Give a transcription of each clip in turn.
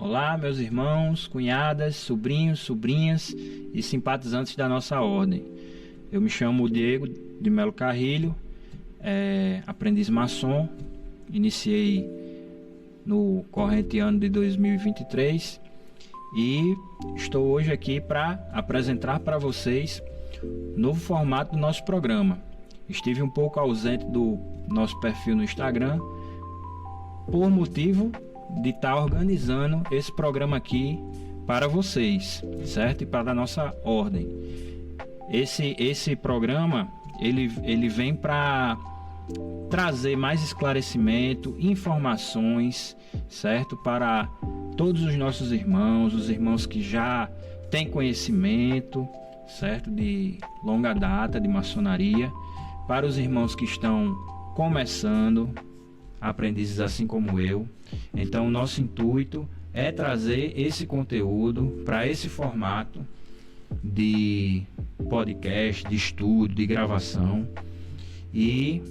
Olá, meus irmãos, cunhadas, sobrinhos, sobrinhas e simpatizantes da nossa ordem. Eu me chamo Diego de Melo Carrilho, aprendiz maçom, iniciei no corrente ano de 2023 e estou hoje aqui para apresentar para vocês o novo formato do nosso programa. Estive um pouco ausente do nosso perfil no Instagram por motivo de estar organizando esse programa aqui para vocês, certo? E para a nossa ordem. Esse programa ele vem para trazer mais esclarecimento, informações, certo? Para todos os nossos irmãos, os irmãos que já têm conhecimento, certo? De longa data de maçonaria, para os irmãos que estão começando, aprendizes assim como eu. Então, o nosso intuito é trazer esse conteúdo para esse formato de podcast, de estudo, de gravação, e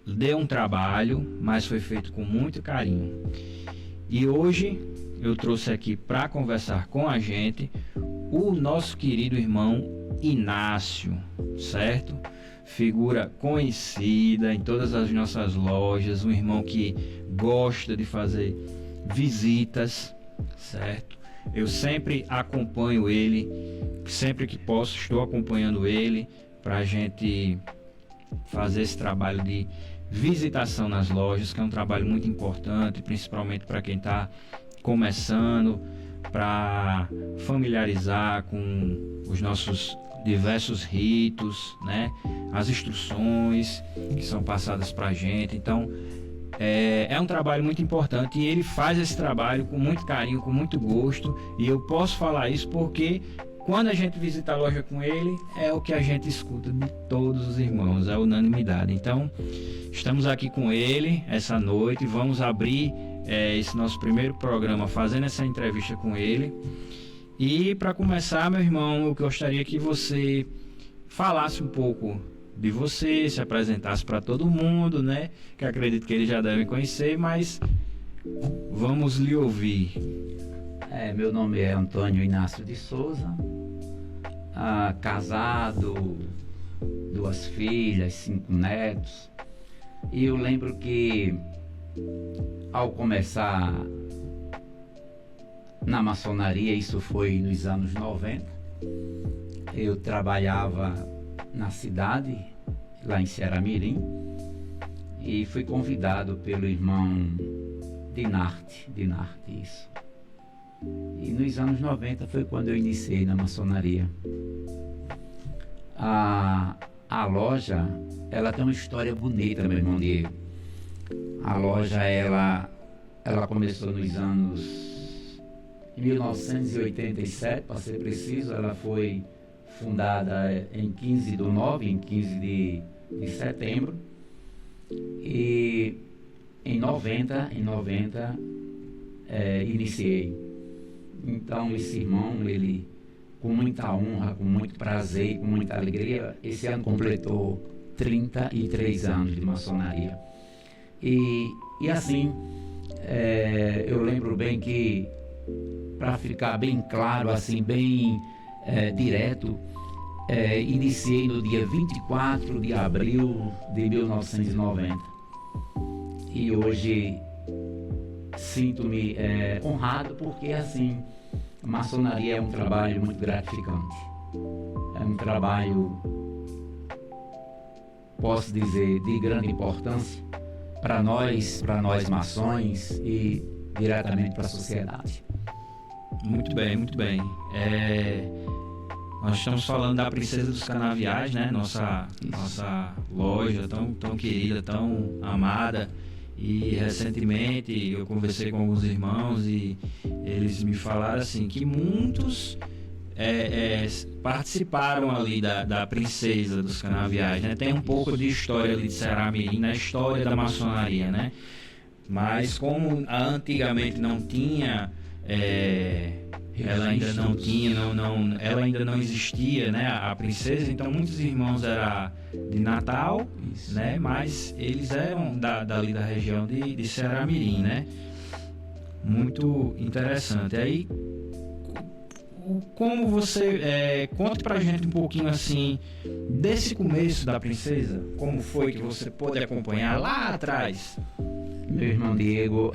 deu um trabalho, mas foi feito com muito carinho. E hoje eu trouxe aqui para conversar com a gente o nosso querido irmão Inácio, certo? Figura conhecida em todas as nossas lojas, um irmão que gosta de fazer visitas, certo? Eu sempre acompanho ele, sempre que posso estou acompanhando ele para a gente fazer esse trabalho de visitação nas lojas, que é um trabalho muito importante, principalmente para quem está começando, para familiarizar com os nossos diversos ritos, né? As instruções que são passadas para a gente. Então é um trabalho muito importante e ele faz esse trabalho com muito carinho, com muito gosto, e eu posso falar isso porque quando a gente visita a loja com ele é o que a gente escuta de todos os irmãos, é unanimidade. Então estamos aqui com ele essa noite, vamos abrir esse nosso primeiro programa fazendo essa entrevista com ele. E para começar, meu irmão, eu gostaria que você falasse um pouco de você, se apresentasse para todo mundo, né? Que acredito que eles já devem conhecer, mas vamos lhe ouvir. Meu nome é Antônio Inácio de Souza, casado, 2 filhas, 5 netos. E eu lembro que ao começar na maçonaria, isso foi nos anos 90, eu trabalhava na cidade, lá em Ceará-Mirim, e fui convidado pelo irmão Dinarte, isso. E nos anos 90 foi quando eu iniciei na maçonaria. A loja, ela tem uma história bonita, meu irmão Diego. A loja, ela começou nos anos 1987, para ser preciso. Ela foi fundada em 15 de setembro, e em 90 iniciei. Então esse irmão, ele, com muita honra, com muito prazer e com muita alegria, esse ano completou 33 anos de maçonaria. E assim, eu lembro bem que, para ficar bem claro, assim, bem direto, iniciei no dia 24 de abril de 1990. E hoje sinto-me honrado, porque assim, a maçonaria é um trabalho muito gratificante. É um trabalho, posso dizer, de grande importância para nós maçons e diretamente para a sociedade. Muito bem, muito bem. Nós estamos falando da Princesa dos Canaviais, né? Nossa loja tão querida, tão amada. E recentemente eu conversei com alguns irmãos e eles me falaram assim que muitos participaram ali da Princesa dos Canaviais, né? Tem um pouco de história ali de Ceará-Mirim, na história da maçonaria, né? Mas como antigamente não tinha, ela ainda não tinha, ela ainda não existia, né, a princesa. Então muitos irmãos eram de Natal, né, mas eles eram dali da região de Ceará-Mirim, né. Muito interessante. Aí, como você conte pra gente um pouquinho assim desse começo da princesa, como foi que você pôde acompanhar lá atrás? Meu irmão Diego,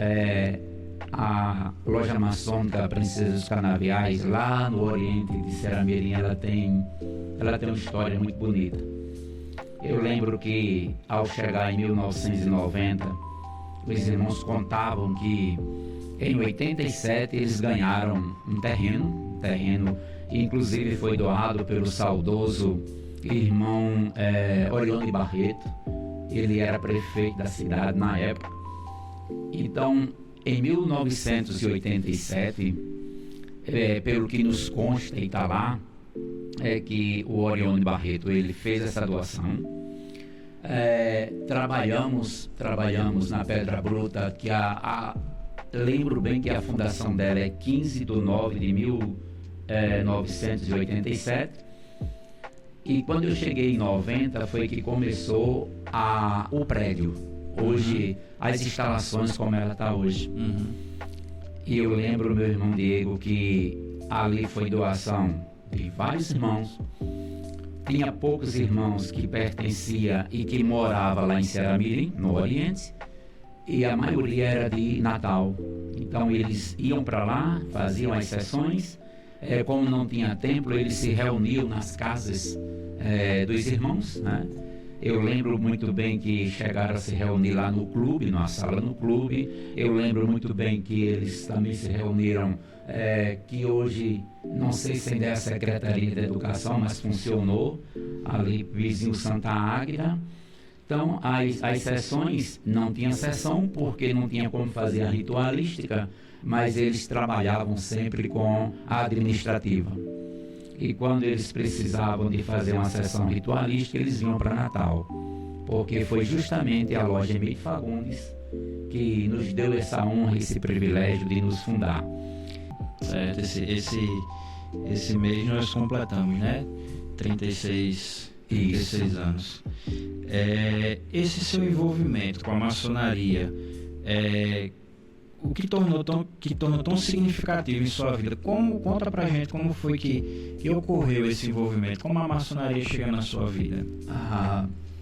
a loja maçônica Princesa dos Canaviais, lá no Oriente de Serra-Mirim, ela tem uma história muito bonita. Eu lembro que ao chegar em 1990, os irmãos contavam que em 87 eles ganharam um terreno, inclusive foi doado pelo saudoso irmão Orione Barreto. Ele era prefeito da cidade na época. Então, em 1987, pelo que nos consta e está lá, é que o Orione Barreto ele fez essa doação. Trabalhamos na Pedra Bruta, que lembro bem que a fundação dela é 15 de 9 de 1987. E quando eu cheguei em 90 foi que começou o prédio. Hoje, as instalações como ela está hoje. E eu lembro, meu irmão Diego, que ali foi doação de vários irmãos. Tinha poucos irmãos que pertencia e que morava lá em Serra-Mirim, no Oriente, e a maioria era de Natal. Então eles iam para lá, faziam as sessões. Como não tinha templo, eles se reuniam nas casas dos irmãos, né? Eu lembro muito bem que chegaram a se reunir lá no clube, numa sala no clube. Eu lembro muito bem que eles também se reuniram, que hoje, não sei se ainda é a Secretaria de Educação, mas funcionou, ali vizinho Santa Águida. Então, as sessões, não tinha sessão porque não tinha como fazer a ritualística, mas eles trabalhavam sempre com a administrativa. E quando eles precisavam de fazer uma sessão ritualística, eles vinham para Natal, porque foi justamente a loja Emílio Fagundes que nos deu essa honra e esse privilégio de nos fundar. Esse mês nós completamos, né? 36 anos. Esse seu envolvimento com a maçonaria, o que tornou tão significativo em sua vida? Conta pra gente como foi que ocorreu esse envolvimento, como a maçonaria chegou na sua vida.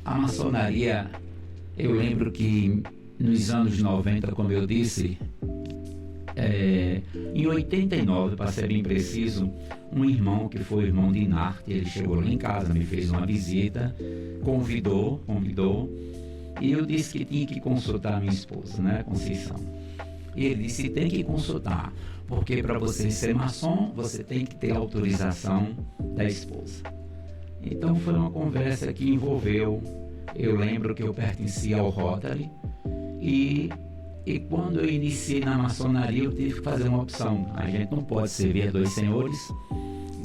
A maçonaria, eu lembro que nos anos 90, como eu disse, em 89, para ser bem preciso, um irmão que foi irmão de Inarte, ele chegou lá em casa, me fez uma visita, convidou, e eu disse que tinha que consultar a minha esposa, né, Conceição. E ele disse, tem que consultar, porque para você ser maçom, você tem que ter autorização da esposa. Então foi uma conversa que envolveu, eu lembro que eu pertencia ao Rotary, e quando eu iniciei na maçonaria, eu tive que fazer uma opção. A gente não pode servir dois senhores,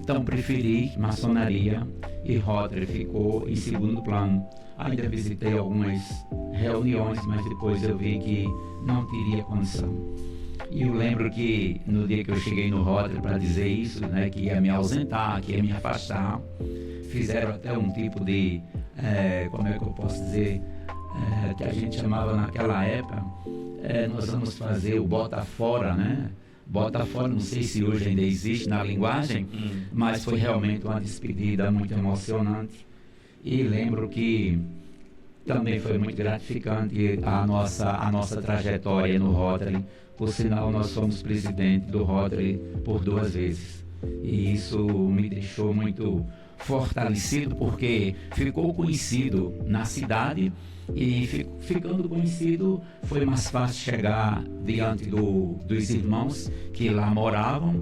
então preferi maçonaria e Rotary ficou em segundo plano. Ainda visitei algumas reuniões, mas depois eu vi que não teria condição. E eu lembro que no dia que eu cheguei no Rotary para dizer isso, né, que ia me ausentar, que ia me afastar, fizeram até um tipo de, como é que eu posso dizer, que a gente chamava naquela época, nós vamos fazer o bota fora, né? Bota fora, não sei se hoje ainda existe na linguagem, mas foi realmente uma despedida muito emocionante. E lembro que também foi muito gratificante a nossa trajetória no Rotary. Por sinal, nós fomos presidente do Rotary por 2 vezes. E isso me deixou muito fortalecido, porque ficou conhecido na cidade, e ficando conhecido foi mais fácil chegar diante dos irmãos que lá moravam,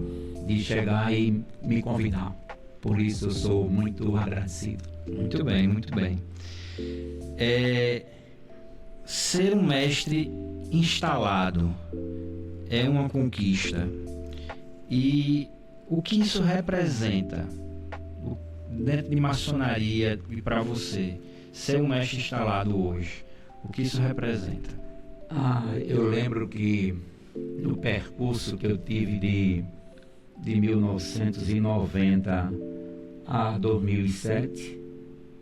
de chegar e me convidar. Por isso eu sou muito agradecido. Muito bem, muito bem. Ser um mestre instalado é uma conquista. E o que isso representa dentro de maçonaria e para você, ser um mestre instalado hoje? O que isso representa? Eu lembro que no percurso que eu tive de 1990 a 2007,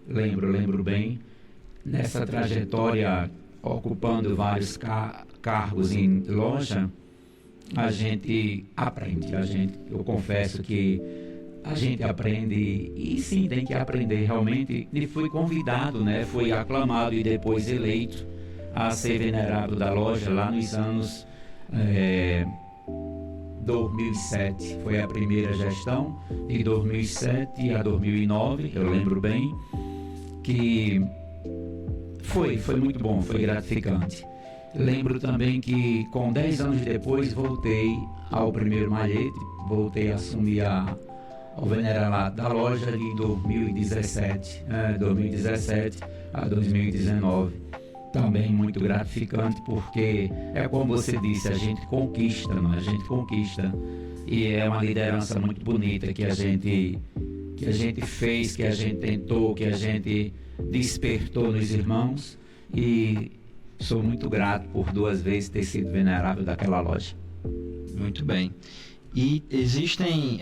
lembro bem, nessa trajetória ocupando vários cargos em loja, a gente aprende. Eu confesso que a gente aprende e sim, tem que aprender realmente. Ele foi convidado, né? Foi aclamado e depois eleito a ser venerável da loja lá nos anos 2007. Foi a primeira gestão, de 2007 a 2009, eu lembro bem, que foi muito bom, foi gratificante. Lembro também que com 10 anos depois voltei ao primeiro malhete, voltei a assumir o veneralato da loja de 2017 a 2019. Também muito gratificante, porque é como você disse, a gente conquista, não é? A gente conquista, e é uma liderança muito bonita que a gente fez, que a gente tentou, que a gente despertou nos irmãos, e sou muito grato por 2 vezes ter sido venerável daquela loja. Muito bem. E existem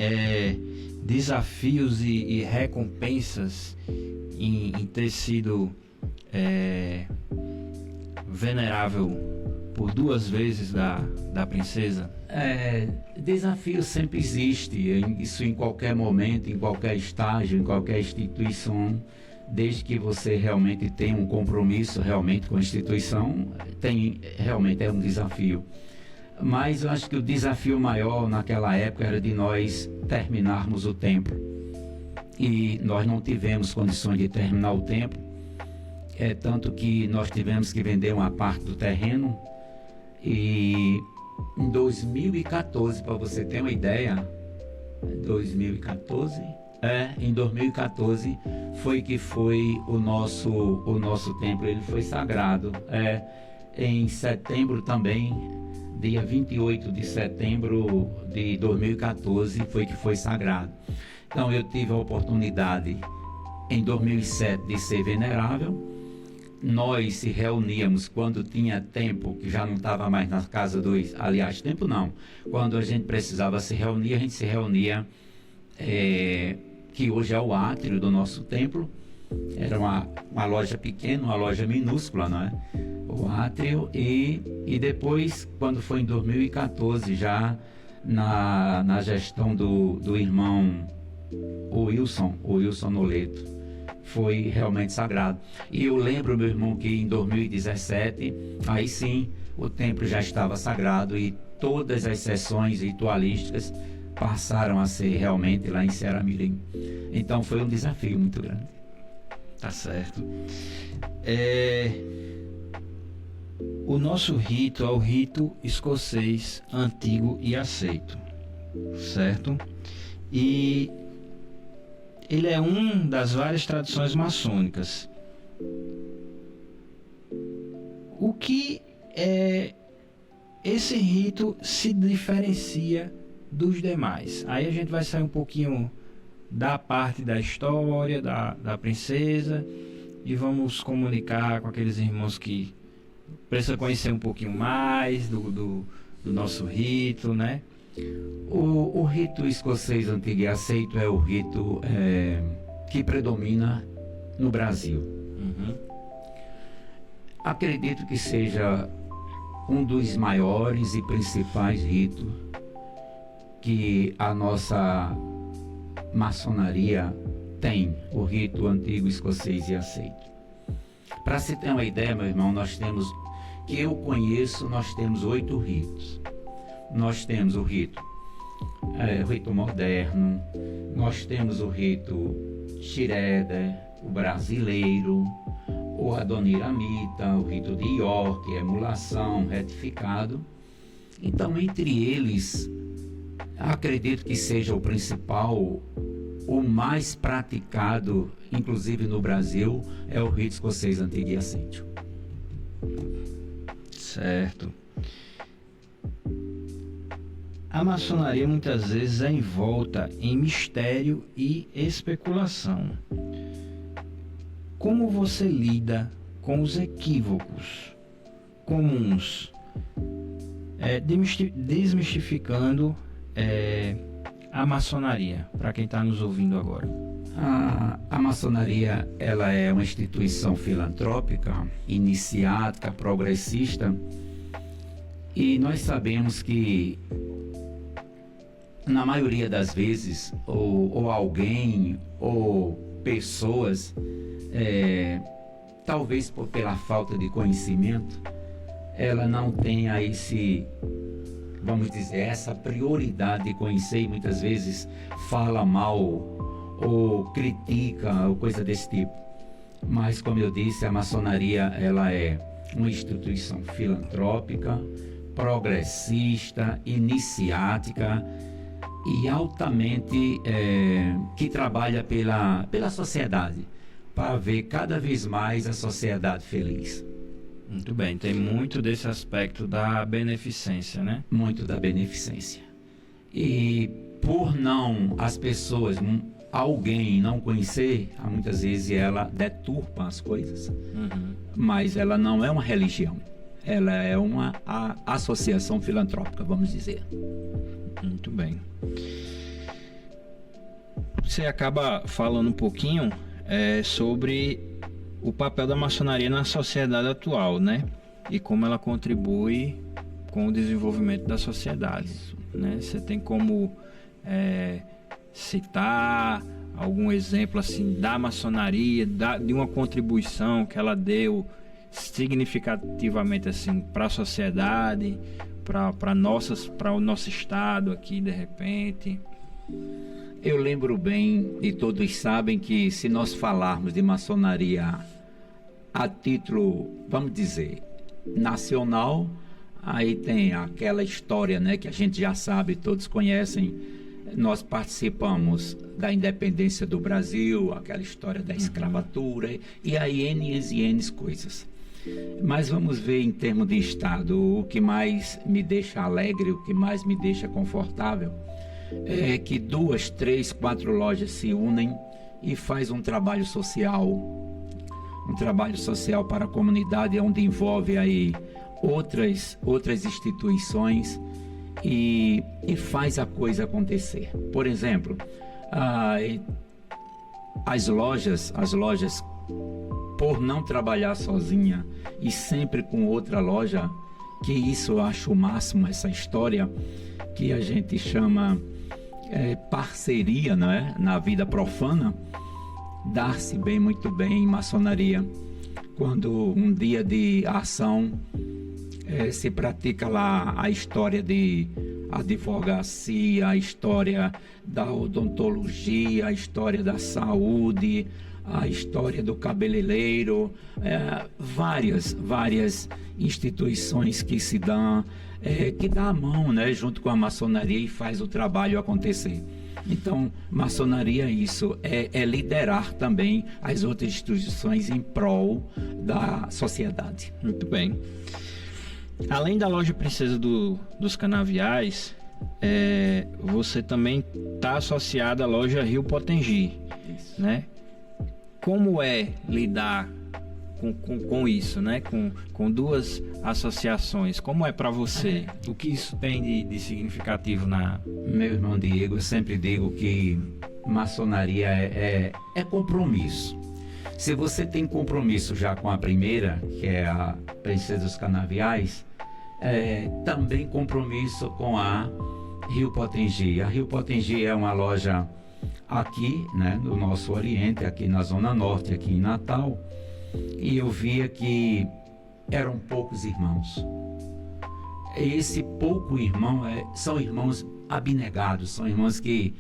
desafios e recompensas em ter sido venerável por 2 vezes da princesa? Desafio sempre existe, isso em qualquer momento, em qualquer estágio, em qualquer instituição, desde que você realmente tenha um compromisso realmente com a instituição, realmente é um desafio. Mas eu acho que o desafio maior naquela época era de nós terminarmos o templo. E nós não tivemos condições de terminar o templo. Tanto que nós tivemos que vender uma parte do terreno. E em 2014, para você ter uma ideia, em 2014 foi que foi o nosso templo, ele foi sagrado. Em setembro também, dia 28 de setembro de 2014, foi sagrado. Então eu tive a oportunidade em 2007 de ser venerável. Nós se reuníamos quando tinha tempo, que já não estava mais na casa dos... Aliás, tempo não. Quando a gente precisava se reunir, a gente se reunia, que hoje é o átrio do nosso templo. Era uma loja pequena, uma loja minúscula, não é? O átrio. E depois, quando foi em 2014, já na gestão do irmão Wilson Noleto, foi realmente sagrado. E eu lembro, meu irmão, que em 2017, aí sim, o templo já estava sagrado e todas as sessões ritualísticas passaram a ser realmente lá em Ceará Mirim. Então foi um desafio muito grande. Tá certo. O nosso rito é o rito escocês antigo e aceito, certo? E ele é uma das várias tradições maçônicas. O que esse rito se diferencia dos demais? Aí a gente vai sair um pouquinho da parte da história da princesa e vamos comunicar com aqueles irmãos que precisam conhecer um pouquinho mais do nosso rito, né? O rito escocês antigo e aceito é o rito que predomina no Brasil. Uhum. Acredito que seja um dos maiores e principais ritos que a nossa maçonaria tem, o rito antigo escocês e aceito. Para se ter uma ideia, meu irmão, nós temos 8 ritos. Nós temos o rito moderno, nós temos o rito Shireda, o brasileiro, o Adoniramita, o rito de York, emulação, retificado. Então, entre eles, acredito que seja o principal, o mais praticado, inclusive no Brasil, é o rito escocês antigo e aceito. Certo. A maçonaria muitas vezes é envolta em mistério e especulação. Como você lida com os equívocos comuns, desmistificando a maçonaria, para quem está nos ouvindo agora? A maçonaria, ela é uma instituição filantrópica, iniciática, progressista, E nós sabemos que, na maioria das vezes, ou alguém, ou pessoas, talvez pela falta de conhecimento, ela não tenha vamos dizer, essa prioridade de conhecer, e muitas vezes fala mal ou critica ou coisa desse tipo. Mas, como eu disse, a maçonaria, ela é uma instituição filantrópica, progressista, iniciática e altamente que trabalha pela sociedade, para ver cada vez mais a sociedade feliz. Muito bem, tem muito desse aspecto da beneficência, né? Muito da beneficência. E por as pessoas, alguém não conhecer, muitas vezes ela deturpa as coisas. Uhum. Mas ela não é uma religião, ela é uma associação filantrópica, vamos dizer. Muito bem. Você acaba falando um pouquinho sobre o papel da maçonaria na sociedade atual, né? E como ela contribui com o desenvolvimento da sociedade, né? Você tem como citar algum exemplo assim da maçonaria, de uma contribuição que ela deu significativamente assim para a sociedade, para o nosso estado aqui de repente? Eu lembro bem, e todos sabem, que se nós falarmos de maçonaria a título, vamos dizer, nacional, aí tem aquela história, né, que a gente já sabe, todos conhecem. Nós participamos da independência do Brasil, aquela história da escravatura, e aí N coisas. Mas vamos ver em termos de Estado, o que mais me deixa alegre, o que mais me deixa confortável, é que 2, 3, 4 lojas se unem e faz um trabalho social para a comunidade, onde envolve aí outras instituições e faz a coisa acontecer. Por exemplo, as lojas, por não trabalhar sozinha e sempre com outra loja, que isso eu acho o máximo, essa história que a gente chama parceria, né? Na vida profana, dar-se muito bem em maçonaria. Quando um dia de ação se pratica lá a história de advocacia, a história da odontologia, a história da saúde, a história do cabeleireiro, várias instituições que se dão, que dá a mão, né, junto com a maçonaria e faz o trabalho acontecer. Então, maçonaria é isso, é liderar também as outras instituições em prol da sociedade. Muito bem. Além da loja Princesa dos Canaviais, você também está associado à loja Rio Potengi, né? Como é lidar com isso, né? Com duas associações? Como é para você? O que isso tem de significativo Meu irmão Diego, eu sempre digo que maçonaria é compromisso. Se você tem compromisso já com a primeira, que é a Princesa dos Canaviais, também compromisso com a Rio Potengi. A Rio Potengi é uma loja aqui, né, no nosso Oriente, aqui na Zona Norte, aqui em Natal, e eu via que eram poucos irmãos. Esse pouco irmão são irmãos abnegados, são irmãos que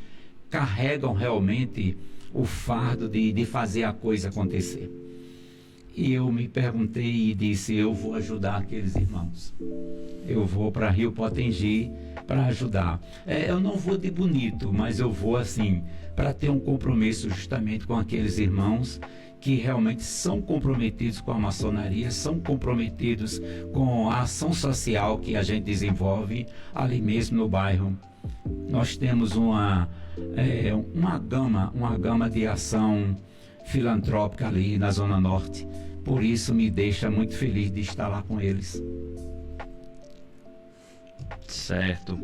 carregam realmente o fardo de fazer a coisa acontecer. E eu me perguntei e disse, eu vou ajudar aqueles irmãos. Eu vou para Rio Potengi para ajudar. Eu não vou de bonito, mas eu vou assim, para ter um compromisso justamente com aqueles irmãos que realmente são comprometidos com a maçonaria, são comprometidos com a ação social que a gente desenvolve ali mesmo no bairro. Nós temos uma gama de ação filantrópica ali na Zona Norte. Por isso me deixa muito feliz de estar lá com eles. Certo.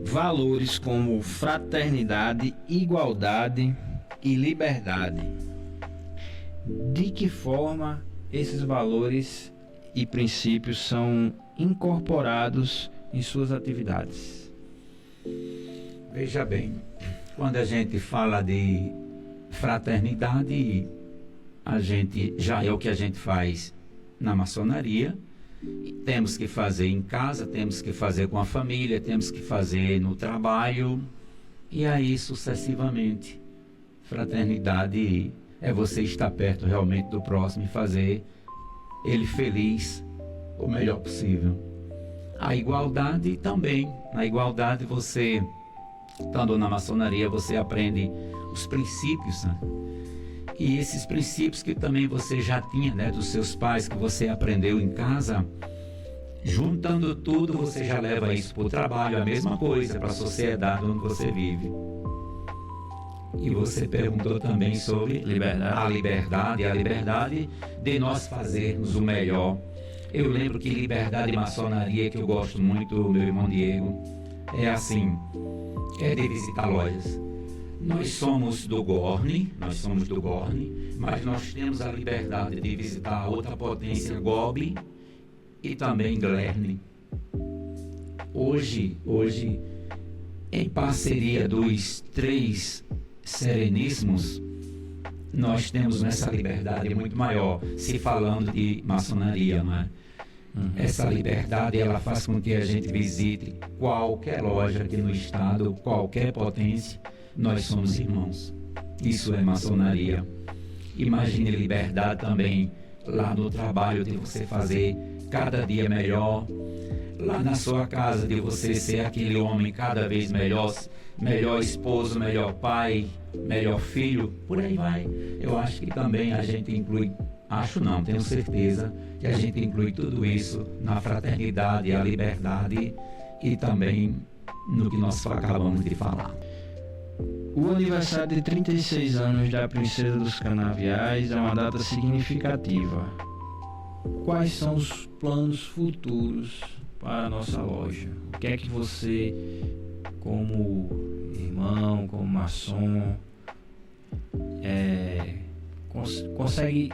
Valores como fraternidade, igualdade e liberdade. De que forma esses valores e princípios são incorporados em suas atividades? Veja bem, quando a gente fala de fraternidade, a gente já é o que a gente faz na maçonaria, temos que fazer em casa, temos que fazer com a família, temos que fazer no trabalho, e aí sucessivamente. Fraternidade é você estar perto realmente do próximo e fazer ele feliz o melhor possível. A igualdade também. Na igualdade você, estando na maçonaria, você aprende os princípios, né? E esses princípios que também você já tinha, né, dos seus pais, que você aprendeu em casa, juntando tudo, você já leva isso para o trabalho, a mesma coisa, para a sociedade onde você vive. E você perguntou também sobre a liberdade de nós fazermos o melhor. Eu lembro que liberdade e maçonaria, que eu gosto muito, meu irmão Diego, é assim, é de visitar lojas. Nós somos do Gorne, mas nós temos a liberdade de visitar a outra potência Goblin e também Glerne. Hoje, em parceria dos 3 sereníssimos, nós temos essa liberdade muito maior, se falando de maçonaria, não é? Essa liberdade, ela faz com que a gente visite qualquer loja aqui no estado, qualquer potência. Nós somos irmãos. Isso é maçonaria. Imagine liberdade também lá no trabalho, de você fazer cada dia melhor. Lá na sua casa, de você ser aquele homem cada vez melhor, melhor esposo, melhor pai, melhor filho, por aí vai. Eu acho que também a gente inclui, tenho certeza que a gente inclui tudo isso na fraternidade, a liberdade e também no que nós acabamos de falar. O aniversário de 36 anos da Princesa dos Canaviais é uma data significativa. Quais são os planos futuros para a nossa loja? O que é que você, como irmão, como maçom, consegue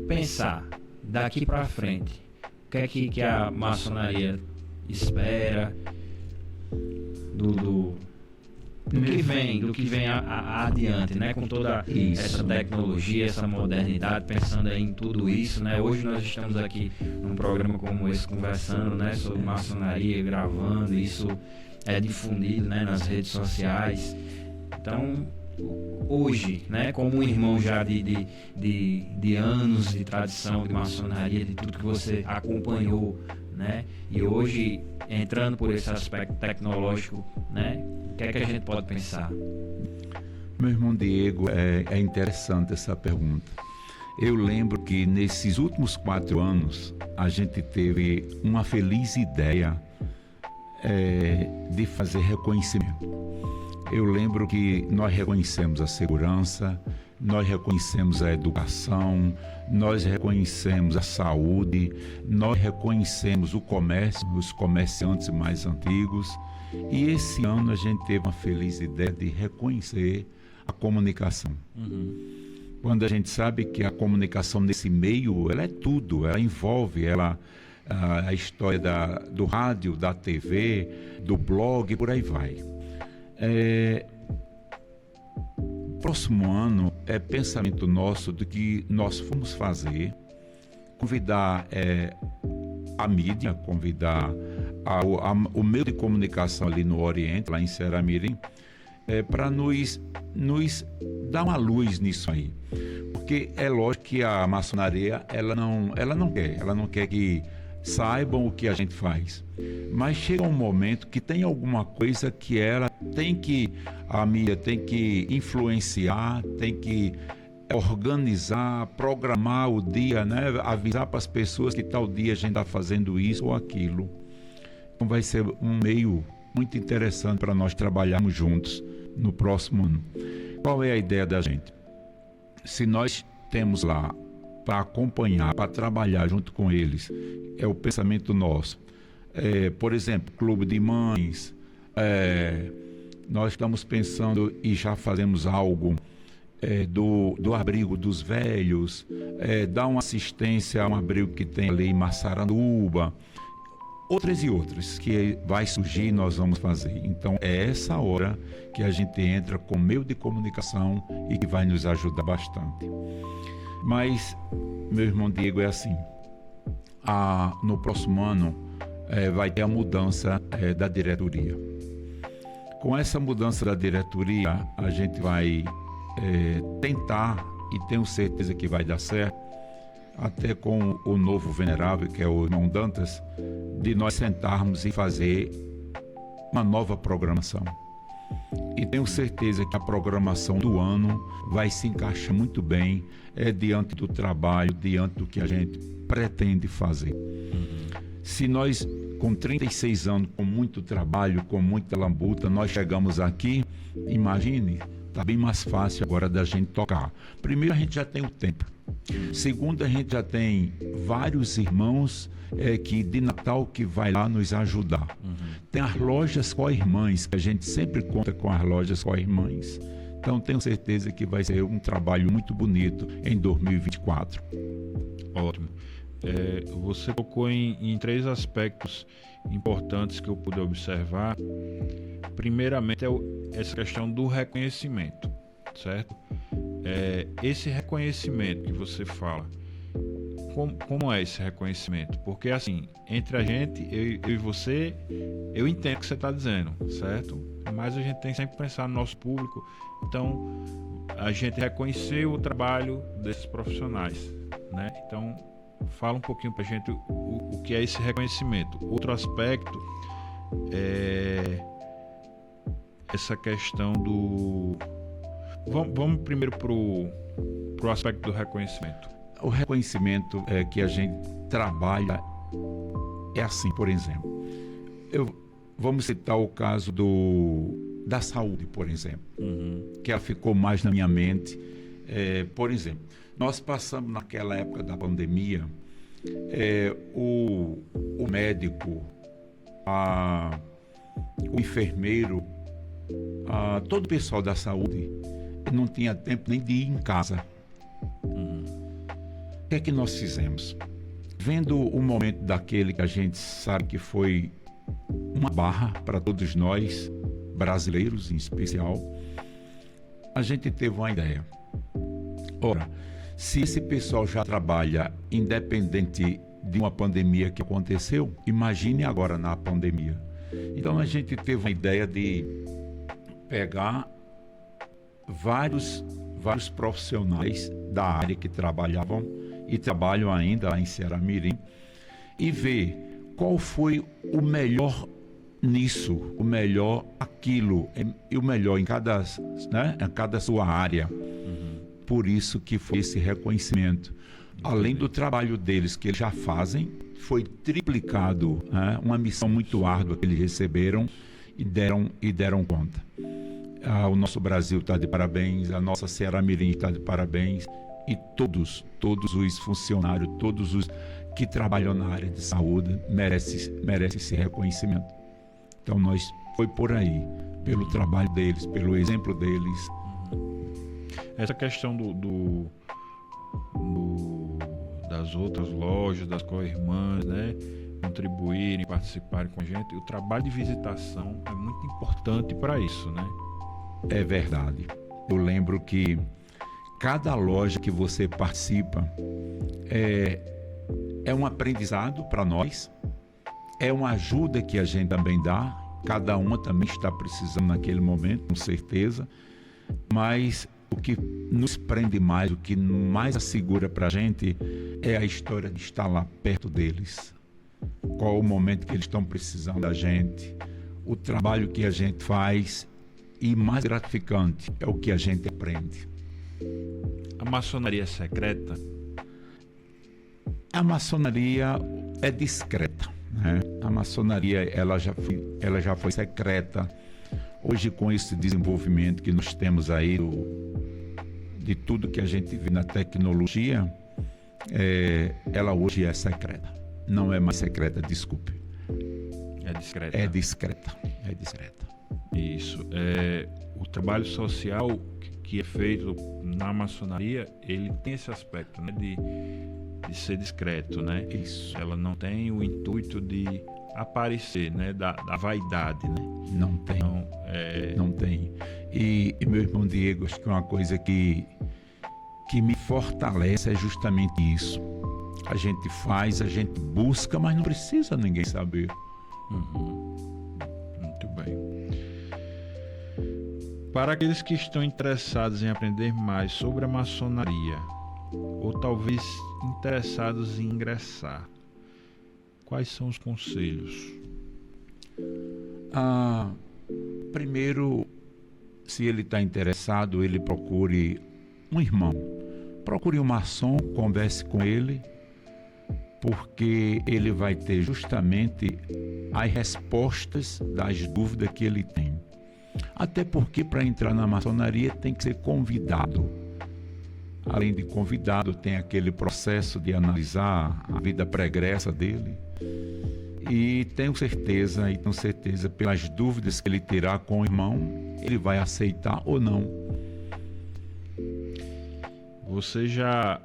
pensar daqui para frente? O que é que a maçonaria espera do que vem adiante, né? Com toda essa tecnologia, essa modernidade, pensando em tudo isso, né? Hoje nós estamos aqui num programa como esse conversando, né, sobre maçonaria, gravando, isso é difundido, né, nas redes sociais. Então, hoje, né, como um irmão já de anos de tradição de maçonaria, de tudo que você acompanhou, né? E hoje, entrando por esse aspecto tecnológico, né? O que é que a gente pode pensar? Meu irmão Diego, é interessante essa pergunta. Eu lembro que nesses últimos 4 anos a gente teve uma feliz ideia de fazer reconhecimento. Eu lembro que nós reconhecemos a segurança, nós reconhecemos a educação, nós reconhecemos a saúde, nós reconhecemos o comércio, os comerciantes mais antigos. E esse ano a gente teve uma feliz ideia de reconhecer a comunicação. Quando a gente sabe que a comunicação nesse meio, ela é tudo, ela envolve a história do rádio, da TV, do blog, por aí vai. Próximo ano é pensamento nosso do que nós fomos fazer, convidar a mídia, convidar o meio de comunicação ali no Oriente, lá em Ceará-Mirim, para nos dar uma luz nisso aí. Porque é lógico que a maçonaria, ela não quer que saibam o que a gente faz. Mas chega um momento que tem alguma coisa que a mídia tem que influenciar, tem que organizar, programar o dia, né? Avisar para as pessoas que tal dia a gente está fazendo isso ou aquilo. Então vai ser um meio muito interessante para nós trabalharmos juntos no próximo ano. Qual é a ideia da gente? Se nós temos lá para acompanhar, para trabalhar junto com eles, é o pensamento nosso. Por exemplo, clube de mães, nós estamos pensando e já fazemos algo do abrigo dos velhos, dar uma assistência a um abrigo que tem ali em Massaranduba, outras e outras que vai surgir e nós vamos fazer. Então é essa hora que a gente entra com meio de comunicação e que vai nos ajudar bastante. Mas, meu irmão Diego, é assim, no próximo ano vai ter a mudança da diretoria. Com essa mudança da diretoria, a gente vai tentar, e tenho certeza que vai dar certo, até com o novo venerável, que é o irmão Dantas, de nós sentarmos e fazer uma nova programação. E tenho certeza que a programação do ano vai se encaixar muito bem diante do trabalho, diante do que a gente pretende fazer. Se nós, com 36 anos, com muito trabalho, com muita lambuta, nós chegamos aqui, imagine, está bem mais fácil agora da gente tocar. Primeiro, a gente já tem o tempo. Segundo, a gente já tem vários irmãos que de Natal que vai lá nos ajudar. Tem as lojas co-irmãs, que a gente sempre conta com as lojas co-irmãs. Então tenho certeza que vai ser um trabalho muito bonito em 2024. Ótimo. Você tocou em 3 aspectos importantes que eu pude observar. Primeiramente essa questão do reconhecimento, certo? Esse reconhecimento que você fala, como é esse reconhecimento? Porque assim, entre a gente, eu e você, eu entendo o que você está dizendo, certo? Mas a gente tem que sempre pensar no nosso público. Então, a gente reconhecer o trabalho desses profissionais, né? Então, fala um pouquinho pra gente o que é esse reconhecimento. Outro aspecto é essa questão do... Vamos primeiro pro aspecto do reconhecimento. O reconhecimento que a gente trabalha é assim, por exemplo. Vamos citar o caso da saúde, por exemplo, que ela ficou mais na minha mente. Por exemplo, nós passamos naquela época da pandemia, o médico, o enfermeiro, todo o pessoal da saúde não tinha tempo nem de ir em casa. O que é que nós fizemos? Vendo o momento daquele que a gente sabe que foi uma barra para todos nós, brasileiros em especial, a gente teve uma ideia. Ora, se esse pessoal já trabalha independente de uma pandemia que aconteceu, imagine agora na pandemia. Então a gente teve uma ideia de pegar vários profissionais da área que trabalhavam e trabalham ainda lá em Ceará-Mirim e ver qual foi o melhor nisso, o melhor aquilo e o melhor em cada sua área. Por isso que foi esse reconhecimento. Além do trabalho deles que eles já fazem, foi triplicado, uma missão muito árdua que eles receberam e deram conta. O nosso Brasil está de parabéns, a nossa Ceará-Mirim está de parabéns e todos os funcionários, todos os que trabalham na área de saúde merecem esse reconhecimento. Então foi por aí, pelo trabalho deles, pelo exemplo deles. Essa questão das outras lojas, das co-irmãs, né, contribuírem, participarem com a gente, o trabalho de visitação é muito importante para isso, né? É verdade. Eu lembro que cada loja que você participa é um aprendizado para nós, é uma ajuda que a gente também dá, cada uma também está precisando naquele momento, com certeza, mas o que nos prende mais, o que mais assegura para a gente é a história de estar lá perto deles. Qual o momento que eles estão precisando da gente, o trabalho que a gente faz e mais gratificante é o que a gente aprende. A maçonaria é secreta? A maçonaria é discreta, né? A maçonaria ela já foi secreta. Hoje, com esse desenvolvimento que nós temos aí de tudo que a gente vê na tecnologia, ela hoje é secreta. Não é mais secreta, desculpe. É discreta. É discreta. É discreta. Isso. O trabalho social que é feito na maçonaria, ele tem esse aspecto, né, de ser discreto, né? Isso. Ela não tem o intuito de aparecer, né, da vaidade, né? Não tem. Então, Não tem. E meu irmão Diego, acho que uma coisa que me fortalece é justamente isso. A gente faz, a gente busca, mas não precisa ninguém saber. Muito bem. Para aqueles que estão interessados em aprender mais sobre a maçonaria, ou talvez interessados em ingressar, quais são os conselhos? Primeiro, se ele está interessado, ele procure um irmão. Procure um maçom, converse com ele, porque ele vai ter justamente as respostas das dúvidas que ele tem. Até porque para entrar na maçonaria tem que ser convidado. Além de convidado, tem aquele processo de analisar a vida pregressa dele. E tenho certeza pelas dúvidas que ele terá com o irmão, ele vai aceitar ou não. Você já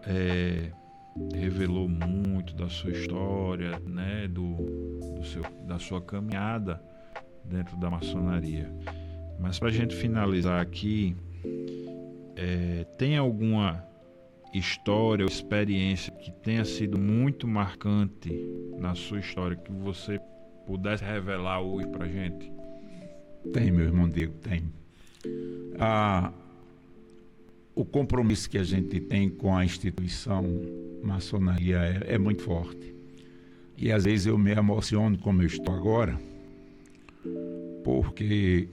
revelou muito da sua história, né, da sua caminhada dentro da maçonaria. Mas para a gente finalizar aqui, tem alguma história ou experiência que tenha sido muito marcante na sua história que você pudesse revelar hoje para a gente? Tem, meu irmão Diego, tem. O compromisso que a gente tem com a instituição maçonaria é muito forte. E às vezes eu me emociono como eu estou agora, porque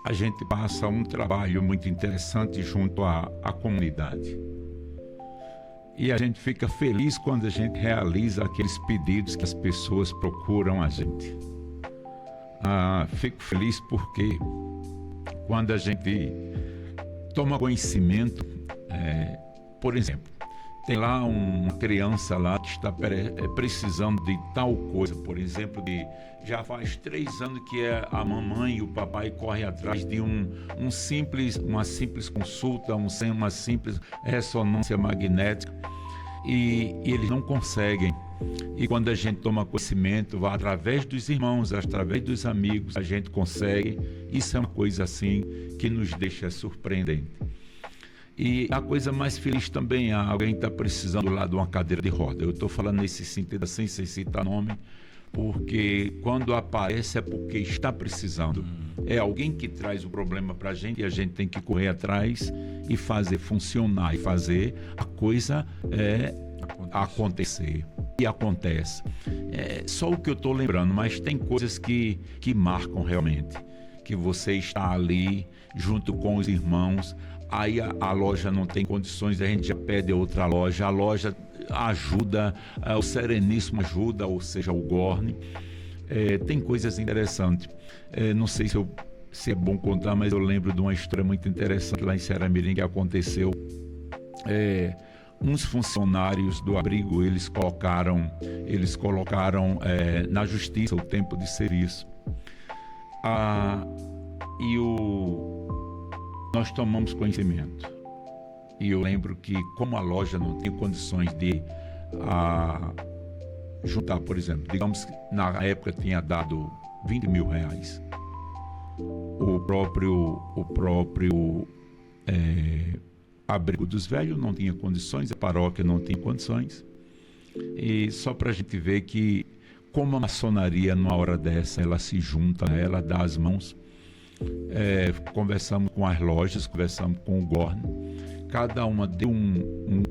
a gente passa um trabalho muito interessante junto à comunidade. E a gente fica feliz quando a gente realiza aqueles pedidos que as pessoas procuram a gente. Fico feliz porque quando a gente toma conhecimento, por exemplo, tem lá uma criança lá que está precisando de tal coisa, por exemplo, já faz 3 anos que a mamãe e o papai correm atrás de uma simples consulta, uma simples ressonância magnética, e eles não conseguem. E quando a gente toma conhecimento, vai através dos irmãos, através dos amigos, a gente consegue. Isso é uma coisa assim que nos deixa surpreendente. E a coisa mais feliz também, alguém está precisando lá de uma cadeira de roda. Eu estou falando nesse sentido, sem citar nome, porque quando aparece é porque está precisando. É alguém que traz o problema para a gente e a gente tem que correr atrás e fazer funcionar e fazer a coisa acontecer. E acontece. Só o que eu estou lembrando, mas tem coisas que marcam realmente. Que você está ali junto com os irmãos, aí a loja não tem condições, a gente já pede outra loja, a loja ajuda, o Sereníssimo ajuda, ou seja, o Gorne. Tem coisas interessantes. Não sei se é bom contar, mas eu lembro de uma história muito interessante lá em Ceará-Mirim que aconteceu. Uns funcionários do abrigo, eles colocaram na justiça o tempo de serviço. Nós tomamos conhecimento. E eu lembro que, como a loja não tem condições de juntar, por exemplo, digamos que na época tinha dado R$20 mil. O próprio abrigo dos velhos não tinha condições, a paróquia não tinha condições. E só para a gente ver que, como a maçonaria, numa hora dessa, ela se junta, né? Ela dá as mãos. Conversamos com as lojas, conversamos com o Gorne. Cada uma deu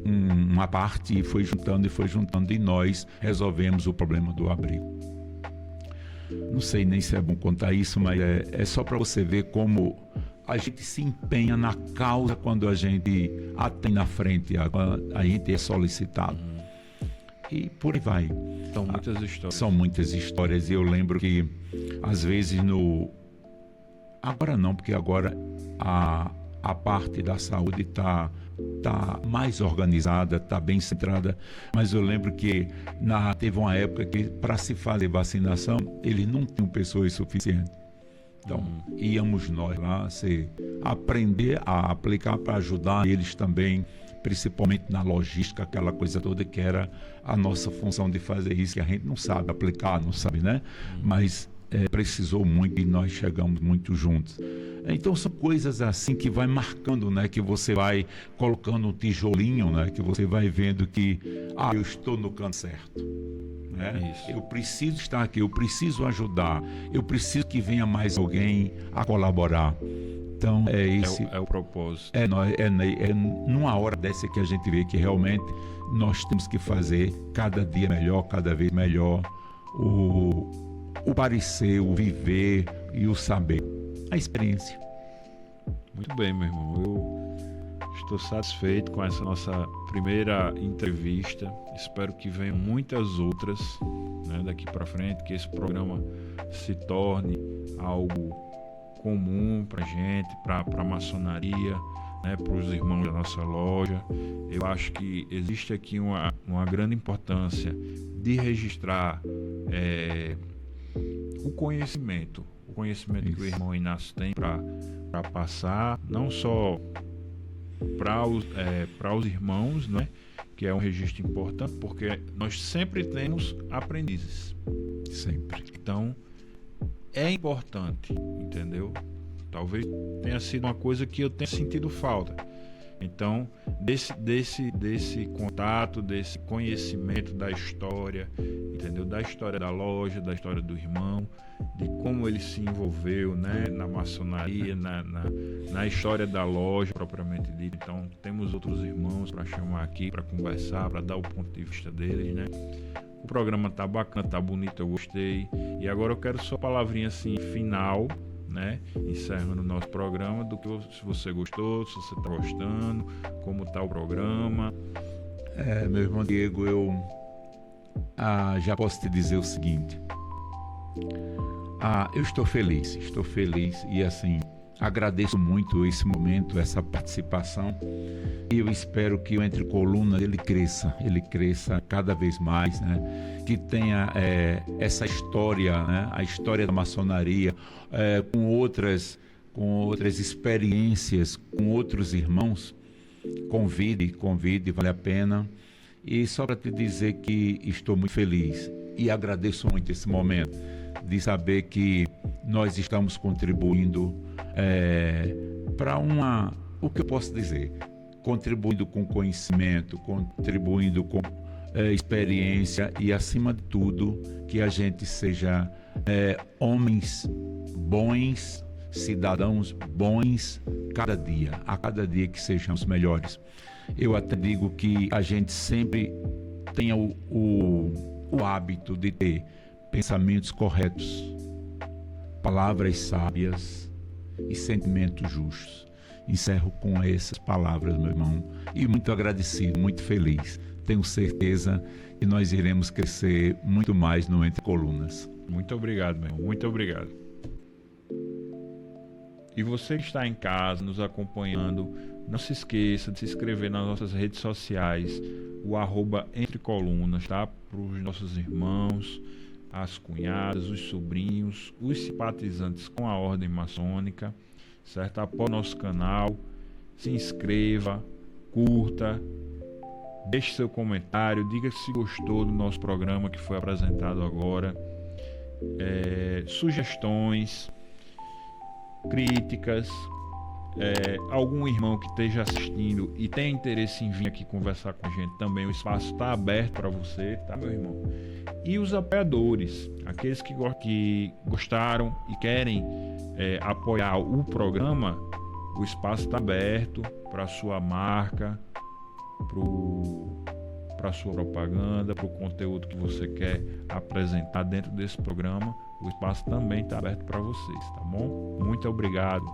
uma parte e foi juntando, e nós resolvemos o problema do abrigo. Não sei nem se é bom contar isso, mas é só para você ver como a gente se empenha na causa quando a gente a tem na frente, a gente é solicitado. E por aí vai. São muitas histórias. São muitas histórias. E eu lembro que, às vezes, agora não, porque agora a parte da saúde está mais organizada, está bem centrada. Mas eu lembro que teve uma época que, para se fazer vacinação, eles não tinham pessoas suficientes. Então, íamos nós lá aprender a aplicar para ajudar eles também, principalmente na logística, aquela coisa toda que era a nossa função de fazer isso, que a gente não sabe aplicar, não sabe, né? Mas precisou muito e nós chegamos muito juntos. Então são coisas assim que vai marcando, né? Que você vai colocando um tijolinho, né? Que você vai vendo que eu estou no canto certo, né? Eu preciso estar aqui, eu preciso ajudar, eu preciso que venha mais alguém a colaborar. Então é o propósito. É numa hora dessa que a gente vê que realmente nós temos que fazer cada dia melhor, cada vez melhor o parecer, o viver e o saber, a experiência. Muito bem, meu irmão. Eu estou satisfeito com essa nossa primeira entrevista. Espero que venham muitas outras, né, daqui para frente, que esse programa se torne algo comum para a gente, para a maçonaria, né, para os irmãos da nossa loja. Eu acho que existe aqui uma grande importância de registrar o conhecimento Isso. que o irmão Inácio tem para passar, não só para os irmãos, né, que é um registro importante, porque nós sempre temos aprendizes. Sempre. Então, é importante, entendeu? Talvez tenha sido uma coisa que eu tenha sentido falta. Então, desse contato, desse conhecimento da história, entendeu? Da história da loja, da história do irmão, de como ele se envolveu, né, na maçonaria, na história da loja propriamente dita. Então, temos outros irmãos para chamar aqui, para conversar, para dar o ponto de vista deles, né? O programa tá bacana, tá bonito, eu gostei. E agora eu quero sua palavrinha assim, final, né? Encerrando o nosso programa, se você gostou, se você tá gostando, como tá o programa. Meu irmão Diego, eu já posso te dizer o seguinte. Eu estou feliz e assim, agradeço muito esse momento, essa participação, e eu espero que o Entre Colunas ele cresça cada vez mais, né? Que tenha essa história, né? A história da maçonaria, com outras experiências, com outros irmãos. Convide, vale a pena. E só para te dizer que estou muito feliz e agradeço muito esse momento de saber que nós estamos contribuindo para o que eu posso dizer, contribuindo com conhecimento, contribuindo com experiência e, acima de tudo, que a gente seja homens bons, cidadãos bons, a cada dia que sejamos melhores. Eu até digo que a gente sempre tenha o hábito de ter pensamentos corretos, palavras sábias e sentimentos justos. Encerro com essas palavras, meu irmão, e muito agradecido, muito feliz. Tenho certeza que nós iremos crescer muito mais no Entre Colunas. Muito obrigado, meu irmão, muito obrigado. E você que está em casa nos acompanhando, não se esqueça de se inscrever nas nossas redes sociais, o @entrecolunas, tá? Para os nossos irmãos, as cunhadas, os sobrinhos, os simpatizantes com a ordem maçônica, certo? Apoie o nosso canal, se inscreva, curta, deixe seu comentário, diga se gostou do nosso programa que foi apresentado agora, sugestões, críticas, algum irmão que esteja assistindo e tenha interesse em vir aqui conversar com a gente também, o espaço está aberto para você, tá, meu irmão? E os apoiadores, aqueles que gostaram e querem apoiar o programa, o espaço está aberto para a sua marca, para a sua propaganda, para o conteúdo que você quer apresentar dentro desse programa. O espaço também está aberto para vocês, tá bom? Muito obrigado.